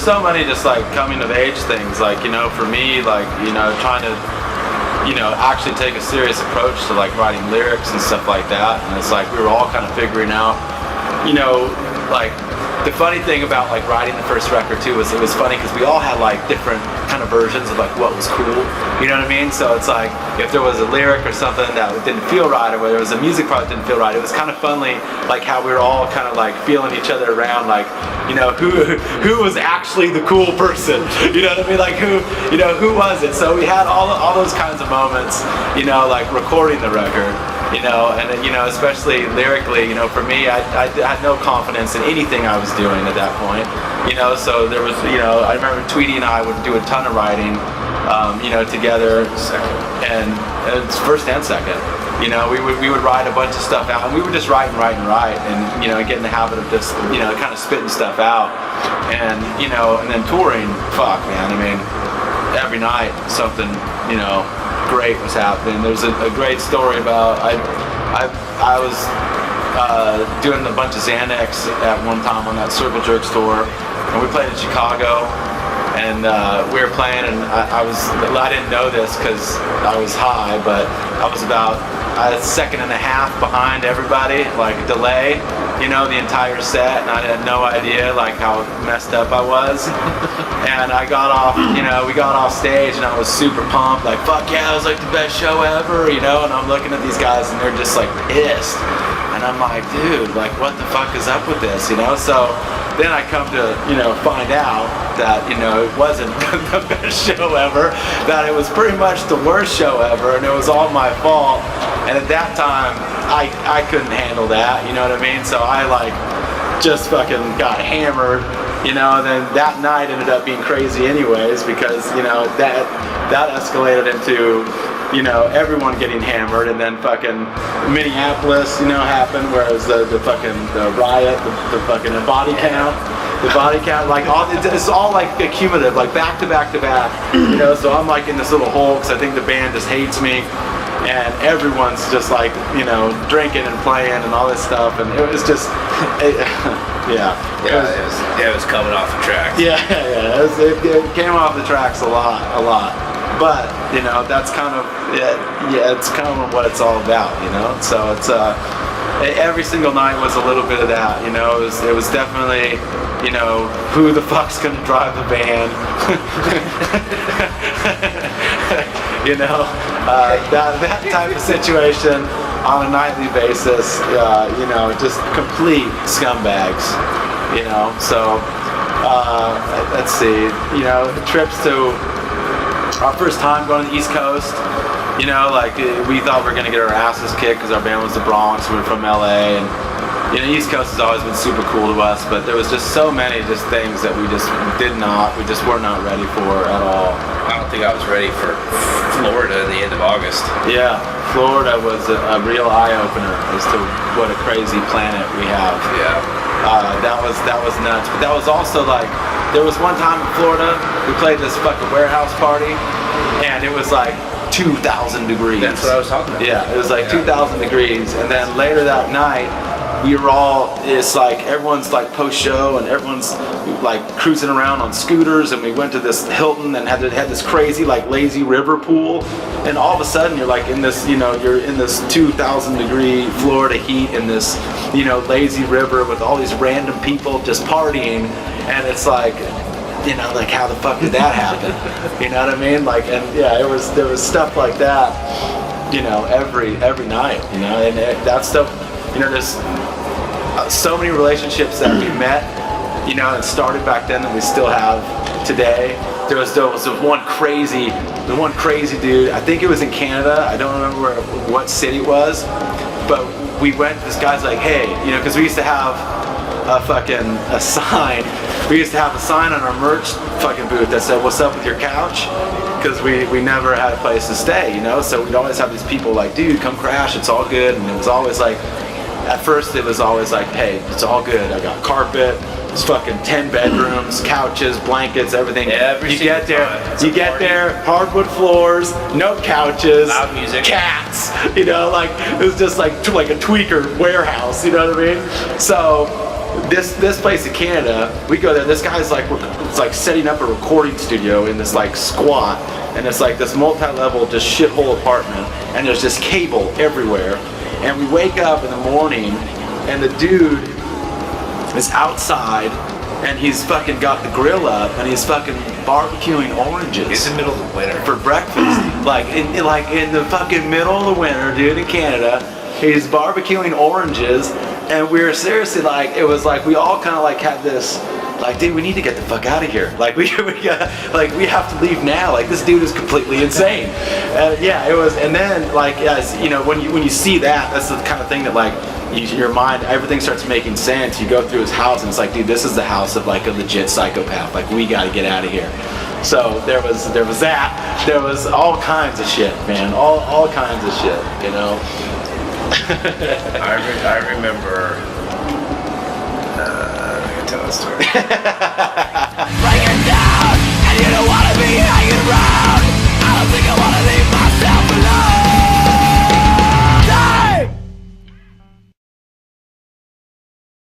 so many just like coming of age things, like, you know, for me, like, you know, trying to, you know, actually take a serious approach to like writing lyrics and stuff like that. And it's like we were all kind of figuring out, you know, like the funny thing about like writing the first record too was it was funny because we all had like different kind of versions of like what was cool, you know what I mean? So it's like if there was a lyric or something that didn't feel right, or whether it was a music part that didn't feel right, it was kind of funny like how we were all kind of like feeling each other around, like, you know, who was actually the cool person, you know what I mean? Like who was it? So we had all those kinds of moments, you know, like recording the record. You know, and you know, especially lyrically, you know, for me, I had no confidence in anything I was doing at that point. You know, so there was, you know, I remember Tweety and I would do a ton of writing, you know, together, and it's first and second. You know, we would write a bunch of stuff out, and we would just write, and you know, get in the habit of just, you know, kind of spitting stuff out, and you know, and then touring. Fuck, man, I mean, every night something, you know, great was happening. There's a great story about I was doing a bunch of Xanax at one time on that Circle Jerks tour, and we played in Chicago, and we were playing, and I didn't know this because I was high, but I was about a second and a half behind everybody, like delay, you know, the entire set, and I had no idea like how messed up I was. And I got off, you know, we got off stage, and I was super pumped, like, fuck yeah, it was like the best show ever, you know, and I'm looking at these guys, and they're just like pissed. And I'm like, dude, like, what the fuck is up with this, you know? So then I come to, you know, find out that, you know, it wasn't the best show ever, that it was pretty much the worst show ever, and it was all my fault. And at that time, I couldn't handle that, you know what I mean? So I like just fucking got hammered, you know, and then that night ended up being crazy anyways, because, you know, that escalated into, you know, everyone getting hammered, and then fucking Minneapolis, you know, happened, where it was the fucking the riot, the fucking body count, like all it's all like accumulative, like back to back to back, you know. So I'm like in this little hole because I think the band just hates me, and everyone's just like, you know, drinking and playing and all this stuff, and it was just, it was coming off the tracks. It came off the tracks a lot. But, you know, that's kind of, it's kind of what it's all about, you know? So it's, every single night was a little bit of that, you know? It was definitely, you know, who the fuck's gonna drive the band? You know, that type of situation on a nightly basis, you know, just complete scumbags, you know? So, let's see, you know, trips to, our first time going to the East Coast, you know, like we thought we were gonna get our asses kicked because our band was the Bronx, we were from LA, and you know, East Coast has always been super cool to us, but there was just so many just things that we just were not ready for at all. I don't think I was ready for Florida at the end of August. Yeah, Florida was a real eye-opener as to what a crazy planet we have. Yeah. That was nuts, but that was also like, there was one time in Florida, we played this fucking warehouse party, and it was like 2,000 degrees. That's what I was talking about. Yeah, it was like 2,000 degrees, and then later that night, we were all, it's like everyone's like post-show, and everyone's like cruising around on scooters, and we went to this Hilton and had this crazy like lazy river pool, and all of a sudden you're like in this, you know, you're in this 2,000 degree Florida heat in this, you know, lazy river with all these random people just partying, and it's like, you know, like how the fuck did that happen? You know what I mean? Like, and yeah, there was stuff like that, you know, every night, you know, and that stuff, you know, there's so many relationships that we met, you know, and started back then that we still have today. There was one crazy dude, I think it was in Canada, I don't remember what city it was, but we went, this guy's like, hey, you know, because we used to have a sign. We used to have a sign on our merch fucking booth that said, what's up with your couch? Because we never had a place to stay, you know? So we'd always have these people like, dude, come crash, it's all good. And it was always like, at first it was always like, hey, it's all good. I got carpet, it's fucking 10 bedrooms, couches, blankets, everything. You get there, hardwood floors, no couches, loud music, cats, you know, like, it was just like a tweaker warehouse, you know what I mean? So, this place in Canada, we go there. This guy's like, it's like setting up a recording studio in this like squat, and it's like this multi-level just shithole apartment, and there's just cable everywhere. And we wake up in the morning, and the dude is outside, and he's fucking got the grill up, and he's fucking barbecuing oranges. It's the middle of the winter for breakfast, like in the fucking middle of the winter, dude, in Canada. He's barbecuing oranges, and we were seriously like, it was like we all kind of like had this, like, dude, we need to get the fuck out of here. Like we have to leave now. Like this dude is completely insane. Yeah, it was. And then like, as you know, when you see that, that's the kind of thing that like your mind, everything starts making sense. You go through his house, and it's like, dude, this is the house of like a legit psychopath. Like we got to get out of here. So there was that. There was all kinds of shit, man. All kinds of shit. You know. I remember. I can tell a story. Break it down, and you don't wanna be hanging around. I don't think I wanna leave.